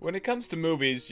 When it comes to movies,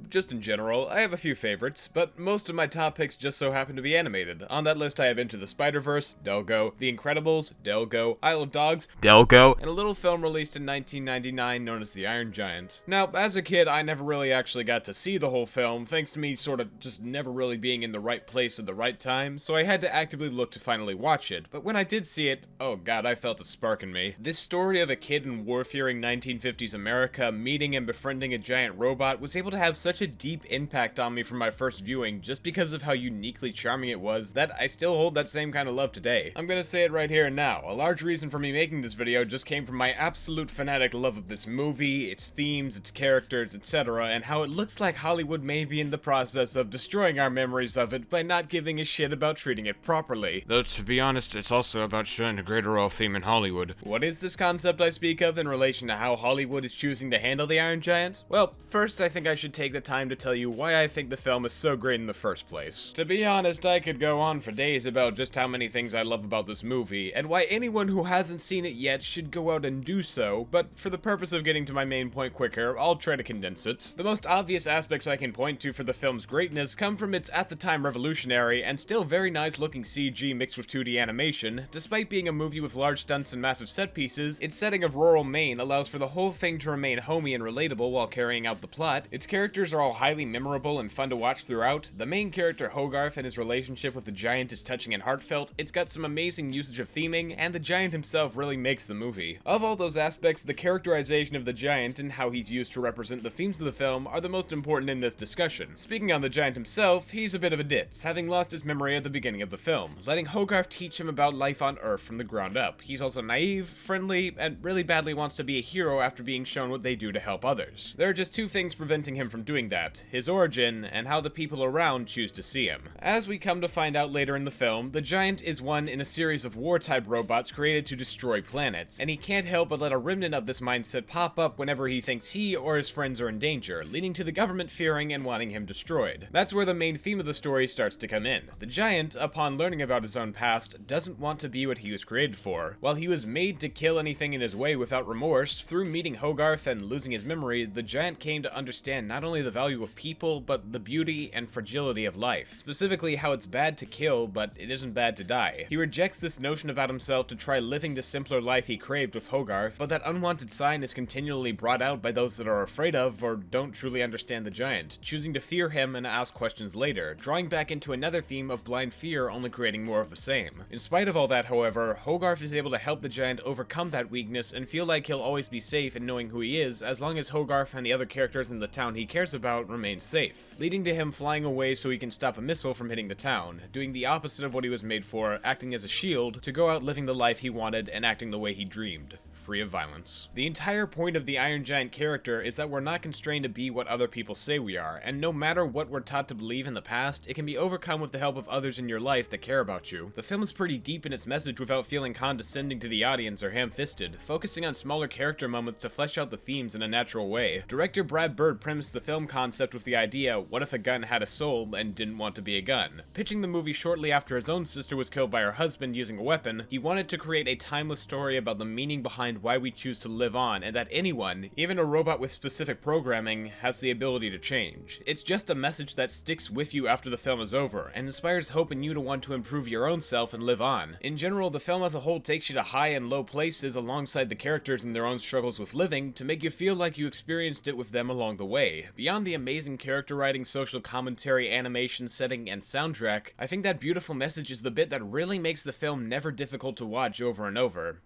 just in general, I have a few favorites, but most of my top picks just so happen to be animated. On that list I have Into the Spider-Verse, Delgo, The Incredibles, Delgo, Isle of Dogs, Delgo, and a little film released in 1999 known as The Iron Giant. Now, as a kid, I never really actually got to see the whole film, thanks to me sort of just never really being in the right place at the right time, so I had to actively look to finally watch it. But when I did see it, oh god, I felt a spark in me. This story of a kid in war-fearing 1950s America meeting and befriending a giant robot was able to have such a deep impact on me from my first viewing just because of how uniquely charming it was that I still hold that same kind of love today. I'm gonna say it right here and now. A large reason for me making this video just came from my absolute fanatic love of this movie, its themes, its characters, etc., and how it looks like Hollywood may be in the process of destroying our memories of it by not giving a shit about treating it properly. Though to be honest, it's also about showing a greater role theme in Hollywood. What is this concept I speak of in relation to how Hollywood is choosing to handle the Iron Giant? Well, first I think I should take the time to tell you why I think the film is so great in the first place. To be honest, I could go on for days about just how many things I love about this movie, and why anyone who hasn't seen it yet should go out and do so, but for the purpose of getting to my main point quicker, I'll try to condense it. The most obvious aspects I can point to for the film's greatness come from its at the time revolutionary and still very nice looking CG mixed with 2D animation. Despite being a movie with large stunts and massive set pieces, its setting of rural Maine allows for the whole thing to remain homey and relatable while carrying out the plot. Its characters are all highly memorable and fun to watch throughout. The main character Hogarth and his relationship with the giant is touching and heartfelt. It's got some amazing usage of theming, and the giant himself really makes the movie. Of all those aspects, the characterization of the giant and how he's used to represent the themes of the film are the most important in this discussion. Speaking on the giant himself, he's a bit of a ditz, having lost his memory at the beginning of the film, letting Hogarth teach him about life on Earth from the ground up. He's also naive, friendly, and really badly wants to be a hero after being shown what they do to help others. There are just two things preventing him from doing that: his origin, and how the people around choose to see him. As we come to find out later in the film, the giant is one in a series of war-type robots created to destroy planets, and he can't help but let a remnant of this mindset pop up whenever he thinks he or his friends are in danger, leading to the government fearing and wanting him destroyed. That's where the main theme of the story starts to come in. The giant, upon learning about his own past, doesn't want to be what he was created for. While he was made to kill anything in his way without remorse, through meeting Hogarth and losing his memory, the giant came to understand not only the value of people, but the beauty and fragility of life. Specifically, how it's bad to kill, but it isn't bad to die. He rejects this notion about himself to try living the simpler life he craved with Hogarth, but that unwanted sign is continually brought out by those that are afraid of or don't truly understand the giant, choosing to fear him and ask questions later, drawing back into another theme of blind fear, only creating more of the same. In spite of all that, however, Hogarth is able to help the giant overcome that weakness and feel like he'll always be safe in knowing who he is, as long as Hogarth and the other characters in the town he cares about remain safe, leading to him flying away so he can stop a missile from hitting the town, doing the opposite of what he was made for, acting as a shield to go out living the life he wanted and acting the way he dreamed, free of violence. The entire point of the Iron Giant character is that we're not constrained to be what other people say we are, and no matter what we're taught to believe in the past, it can be overcome with the help of others in your life that care about you. The film is pretty deep in its message without feeling condescending to the audience or ham-fisted, focusing on smaller character moments to flesh out the themes in a natural way. Director Brad Bird premised the film concept with the idea, what if a gun had a soul and didn't want to be a gun? Pitching the movie shortly after his own sister was killed by her husband using a weapon, he wanted to create a timeless story about the meaning behind why we choose to live on, and that anyone, even a robot with specific programming, has the ability to change. It's just a message that sticks with you after the film is over, and inspires hope in you to want to improve your own self and live on. In general, the film as a whole takes you to high and low places alongside the characters and their own struggles with living to make you feel like you experienced it with them along the way. Beyond the amazing character writing, social commentary, animation, setting, and soundtrack, I think that beautiful message is the bit that really makes the film never difficult to watch over and over.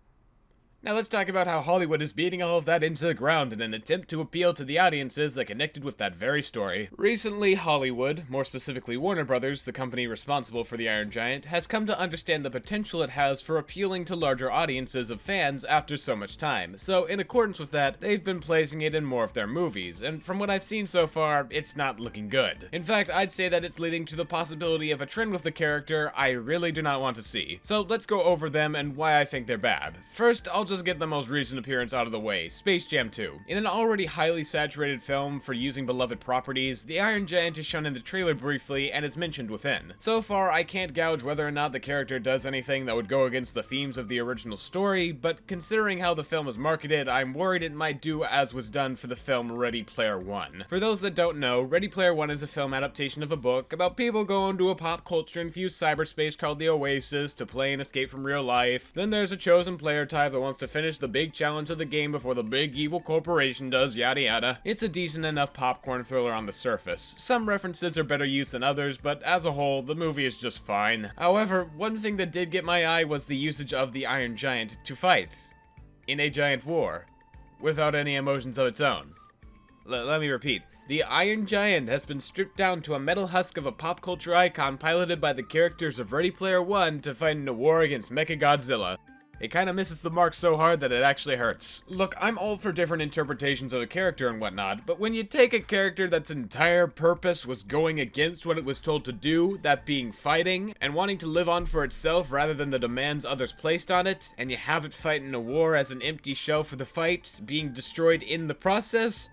Now let's talk about how Hollywood is beating all of that into the ground in an attempt to appeal to the audiences that connected with that very story. Recently, Hollywood, more specifically Warner Brothers, the company responsible for the Iron Giant, has come to understand the potential it has for appealing to larger audiences of fans after so much time. So in accordance with that, they've been placing it in more of their movies, and from what I've seen so far, it's not looking good. In fact, I'd say that it's leading to the possibility of a trend with the character I really do not want to see. So let's go over them and why I think they're bad. First, I'll just just get the most recent appearance out of the way, Space Jam 2. In an already highly saturated film for using beloved properties, the Iron Giant is shown in the trailer briefly and is mentioned within. So far, I can't gouge whether or not the character does anything that would go against the themes of the original story, but considering how the film is marketed, I'm worried it might do as was done for the film Ready Player One. For those that don't know, Ready Player One is a film adaptation of a book about people going to a pop culture-infused cyberspace called the Oasis to play and escape from real life. Then there's a chosen player type that wants to finish the big challenge of the game before the big evil corporation does, yada yada. It's a decent enough popcorn thriller on the surface. Some references are better used than others, but as a whole, the movie is just fine. However, one thing that did get my eye was the usage of the Iron Giant to fight in a giant war without any emotions of its own. Let me repeat. The Iron Giant has been stripped down to a metal husk of a pop culture icon piloted by the characters of Ready Player One to fight in a war against Mechagodzilla. It kinda misses the mark so hard that it actually hurts. Look, I'm all for different interpretations of a character and whatnot, but when you take a character that's entire purpose was going against what it was told to do, that being fighting, and wanting to live on for itself rather than the demands others placed on it, and you have it fight in a war as an empty shell for the fight, being destroyed in the process,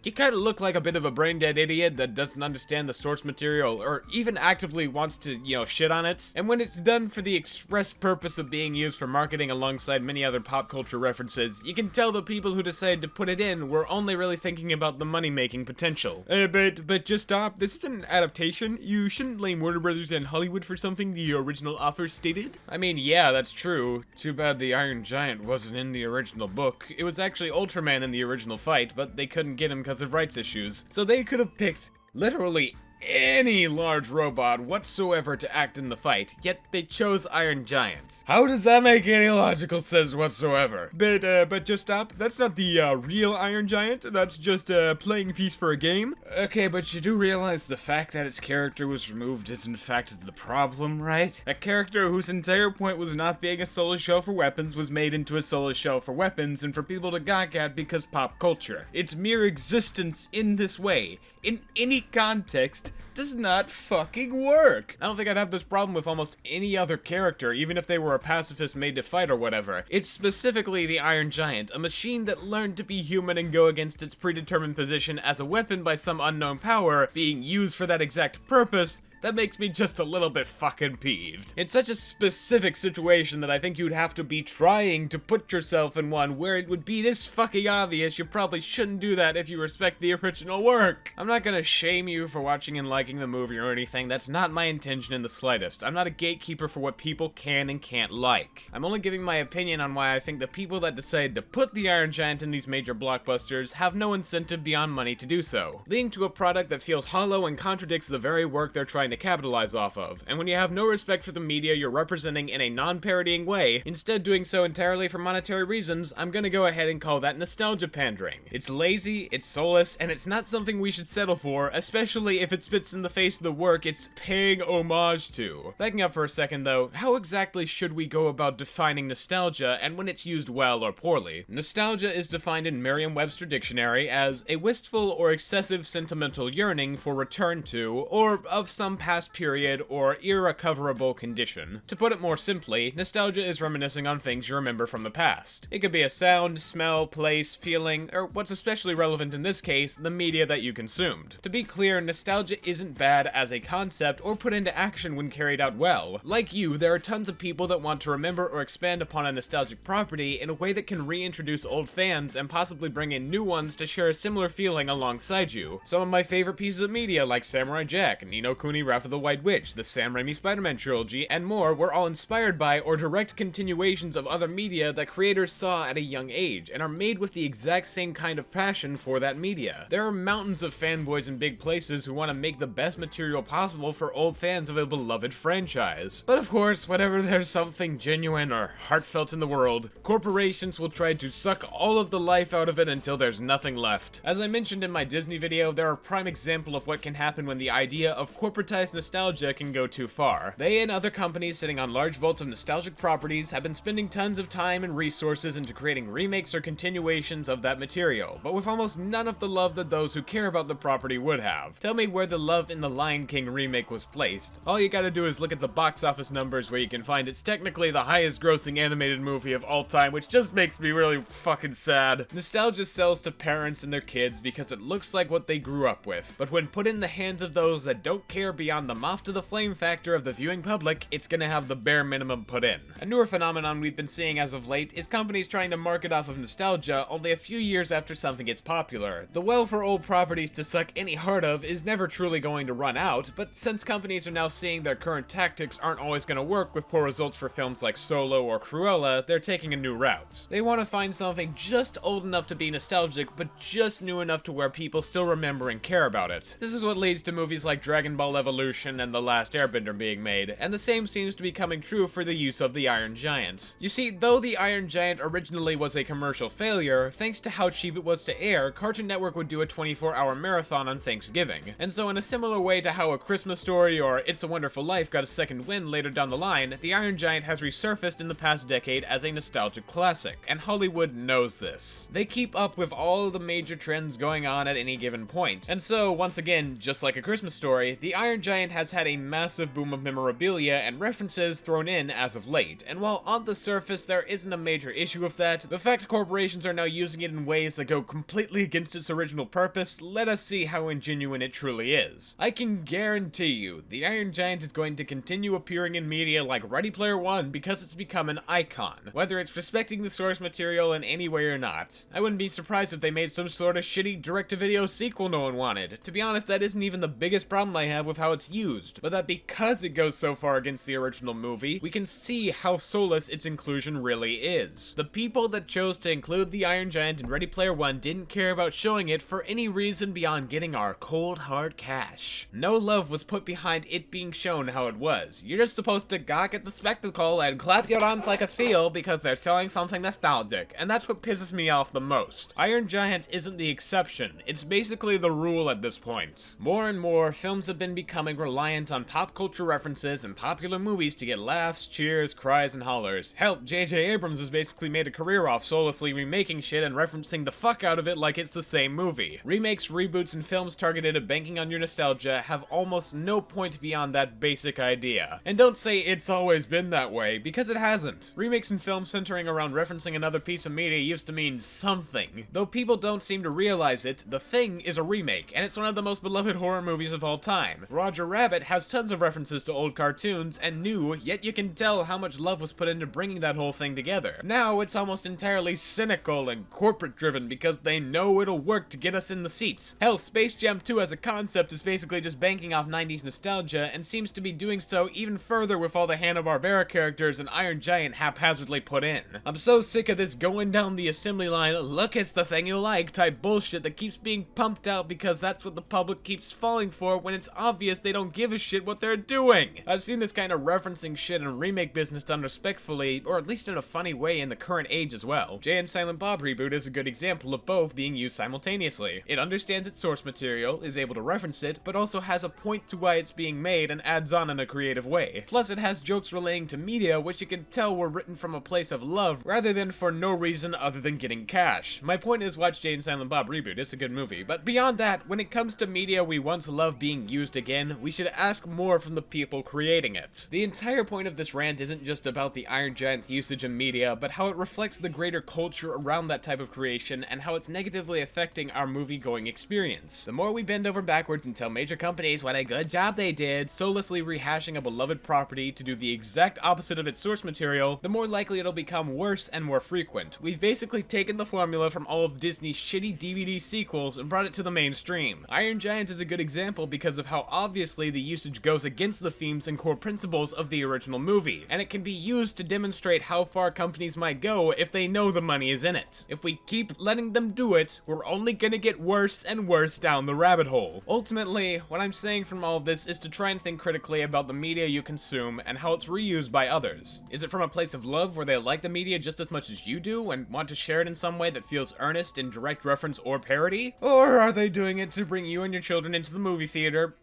you kinda look like a bit of a brain-dead idiot that doesn't understand the source material, or even actively wants to, shit on it. And when it's done for the express purpose of being used for marketing alongside many other pop culture references, you can tell the people who decided to put it in were only really thinking about the money-making potential. But just stop, this isn't an adaptation. You shouldn't blame Warner Brothers and Hollywood for something the original author stated. I mean, yeah, that's true. Too bad the Iron Giant wasn't in the original book. It was actually Ultraman in the original fight, but they couldn't get him because of rights issues. So they could have picked literally any large robot whatsoever to act in the fight, yet they chose Iron Giant. How does that make any logical sense whatsoever? But just stop. That's not the real Iron Giant. That's just a playing piece for a game. Okay, but you do realize the fact that its character was removed is in fact the problem, right? A character whose entire point was not being a solo show for weapons was made into a solo show for weapons and for people to gawk at because pop culture. Its mere existence in this way, in any context, does not fucking work. I don't think I'd have this problem with almost any other character, even if they were a pacifist made to fight or whatever. It's specifically the Iron Giant, a machine that learned to be human and go against its predetermined position as a weapon by some unknown power, being used for that exact purpose, that makes me just a little bit fucking peeved. It's such a specific situation that I think you'd have to be trying to put yourself in one where it would be this fucking obvious you probably shouldn't do that if you respect the original work. I'm not gonna shame you for watching and liking the movie or anything, that's not my intention in the slightest. I'm not a gatekeeper for what people can and can't like. I'm only giving my opinion on why I think the people that decided to put the Iron Giant in these major blockbusters have no incentive beyond money to do so, leading to a product that feels hollow and contradicts the very work they're trying to capitalize off of. And when you have no respect for the media you're representing in a non-parodying way, instead doing so entirely for monetary reasons, I'm gonna go ahead and call that nostalgia pandering. It's lazy, it's soulless, and it's not something we should settle for, especially if it spits in the face of the work it's paying homage to. Backing up for a second though, how exactly should we go about defining nostalgia and when it's used well or poorly? Nostalgia is defined in Merriam-Webster Dictionary as a wistful or excessive sentimental yearning for return to, or of some past period or irrecoverable condition. To put it more simply, nostalgia is reminiscing on things you remember from the past. It could be a sound, smell, place, feeling, or what's especially relevant in this case, the media that you consumed. To be clear, nostalgia isn't bad as a concept or put into action when carried out well. Like you, there are tons of people that want to remember or expand upon a nostalgic property in a way that can reintroduce old fans and possibly bring in new ones to share a similar feeling alongside you. Some of my favorite pieces of media like Samurai Jack, Ni no Kuni Wrath of the White Witch, the Sam Raimi Spider-Man trilogy, and more were all inspired by or direct continuations of other media that creators saw at a young age, and are made with the exact same kind of passion for that media. There are mountains of fanboys in big places who want to make the best material possible for old fans of a beloved franchise. But of course, whenever there's something genuine or heartfelt in the world, corporations will try to suck all of the life out of it until there's nothing left. As I mentioned in my Disney video, they're a prime example of what can happen when the idea of corporatizing monetize nostalgia can go too far. They and other companies sitting on large vaults of nostalgic properties have been spending tons of time and resources into creating remakes or continuations of that material, but with almost none of the love that those who care about the property would have. Tell me where the love in the Lion King remake was placed. All you gotta do is look at the box office numbers where you can find it's technically the highest grossing animated movie of all time, which just makes me really fucking sad. Nostalgia sells to parents and their kids because it looks like what they grew up with, but when put in the hands of those that don't care beyond the moth to the flame factor of the viewing public, it's gonna have the bare minimum put in. A newer phenomenon we've been seeing as of late is companies trying to market off of nostalgia only a few years after something gets popular. The well for old properties to suck any heart of is never truly going to run out, but since companies are now seeing their current tactics aren't always gonna work with poor results for films like Solo or Cruella, they're taking a new route. They want to find something just old enough to be nostalgic, but just new enough to where people still remember and care about it. This is what leads to movies like Dragon Ball Evolution and The Last Airbender being made, and the same seems to be coming true for the use of the Iron Giant. You see, though the Iron Giant originally was a commercial failure, thanks to how cheap it was to air, Cartoon Network would do a 24-hour marathon on Thanksgiving. And so in a similar way to how A Christmas Story or It's a Wonderful Life got a second win later down the line, the Iron Giant has resurfaced in the past decade as a nostalgic classic, and Hollywood knows this. They keep up with all the major trends going on at any given point. And so, once again, just like A Christmas Story, the Iron Giant has had a massive boom of memorabilia and references thrown in as of late, and while on the surface there isn't a major issue with that, the fact corporations are now using it in ways that go completely against its original purpose, let us see how ingenuine it truly is. I can guarantee you, the Iron Giant is going to continue appearing in media like Ready Player One because it's become an icon, whether it's respecting the source material in any way or not. I wouldn't be surprised if they made some sort of shitty direct-to-video sequel no one wanted. To be honest, that isn't even the biggest problem I have with how it's used, but that because it goes so far against the original movie, we can see how soulless its inclusion really is. The people that chose to include the Iron Giant in Ready Player One didn't care about showing it for any reason beyond getting our cold hard cash. No love was put behind it being shown how it was. You're just supposed to gawk at the spectacle and clap your arms like a seal because they're showing something nostalgic, and that's what pisses me off the most. Iron Giant isn't the exception, it's basically the rule at this point. More and more, films have been becoming reliant on pop culture references and popular movies to get laughs, cheers, cries, and hollers. Hell, J.J. Abrams has basically made a career off soullessly remaking shit and referencing the fuck out of it like it's the same movie. Remakes, reboots, and films targeted at banking on your nostalgia have almost no point beyond that basic idea. And don't say it's always been that way, because it hasn't. Remakes and films centering around referencing another piece of media used to mean something. Though people don't seem to realize it, The Thing is a remake, and it's one of the most beloved horror movies of all time. Roger Rabbit has tons of references to old cartoons and new, yet you can tell how much love was put into bringing that whole thing together. Now it's almost entirely cynical and corporate driven because they know it'll work to get us in the seats. Hell, Space Jam 2 as a concept is basically just banking off 90s nostalgia and seems to be doing so even further with all the Hanna-Barbera characters and Iron Giant haphazardly put in. I'm so sick of this going down the assembly line, look it's the thing you like type bullshit that keeps being pumped out because that's what the public keeps falling for when it's obvious they don't give a shit what they're doing. I've seen this kind of referencing shit in remake business done respectfully, or at least in a funny way in the current age as well. Jay and Silent Bob reboot is a good example of both being used simultaneously. It understands its source material, is able to reference it, but also has a point to why it's being made and adds on in a creative way. Plus it has jokes relating to media which you can tell were written from a place of love rather than for no reason other than getting cash. My point is watch Jay and Silent Bob reboot, it's a good movie. But beyond that, when it comes to media we once loved being used again, we should ask more from the people creating it. The entire point of this rant isn't just about the Iron Giant's usage in media, but how it reflects the greater culture around that type of creation and how it's negatively affecting our movie-going experience. The more we bend over backwards and tell major companies what a good job they did, soullessly rehashing a beloved property to do the exact opposite of its source material, the more likely it'll become worse and more frequent. We've basically taken the formula from all of Disney's shitty DVD sequels and brought it to the mainstream. Iron Giant is a good example because of how obviously the usage goes against the themes and core principles of the original movie, and it can be used to demonstrate how far companies might go if they know the money is in it. If we keep letting them do it, we're only gonna get worse and worse down the rabbit hole. Ultimately, what I'm saying from all of this is to try and think critically about the media you consume and how it's reused by others. Is it from a place of love where they like the media just as much as you do and want to share it in some way that feels earnest in direct reference or parody? Or are they doing it to bring you and your children into the movie theater?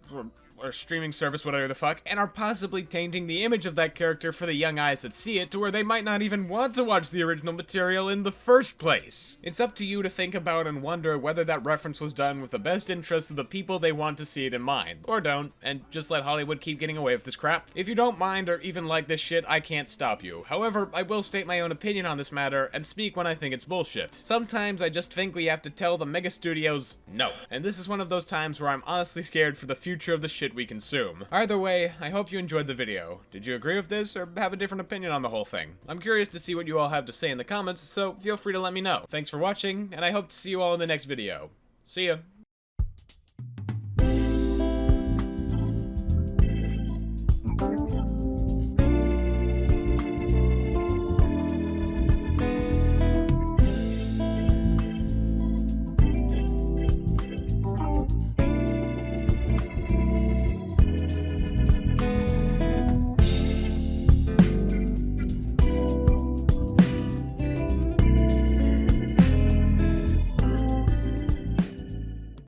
or streaming service, whatever the fuck, and are possibly tainting the image of that character for the young eyes that see it to where they might not even want to watch the original material in the first place. It's up to you to think about and wonder whether that reference was done with the best interests of the people they want to see it in mind, or don't, and just let Hollywood keep getting away with this crap. If you don't mind or even like this shit, I can't stop you. However, I will state my own opinion on this matter and speak when I think it's bullshit. Sometimes I just think we have to tell the mega studios no, and this is one of those times where I'm honestly scared for the future of the shit we consume. Either way, I hope you enjoyed the video. Did you agree with this or have a different opinion on the whole thing? I'm curious to see what you all have to say in the comments, so feel free to let me know. Thanks for watching, and I hope to see you all in the next video. See ya!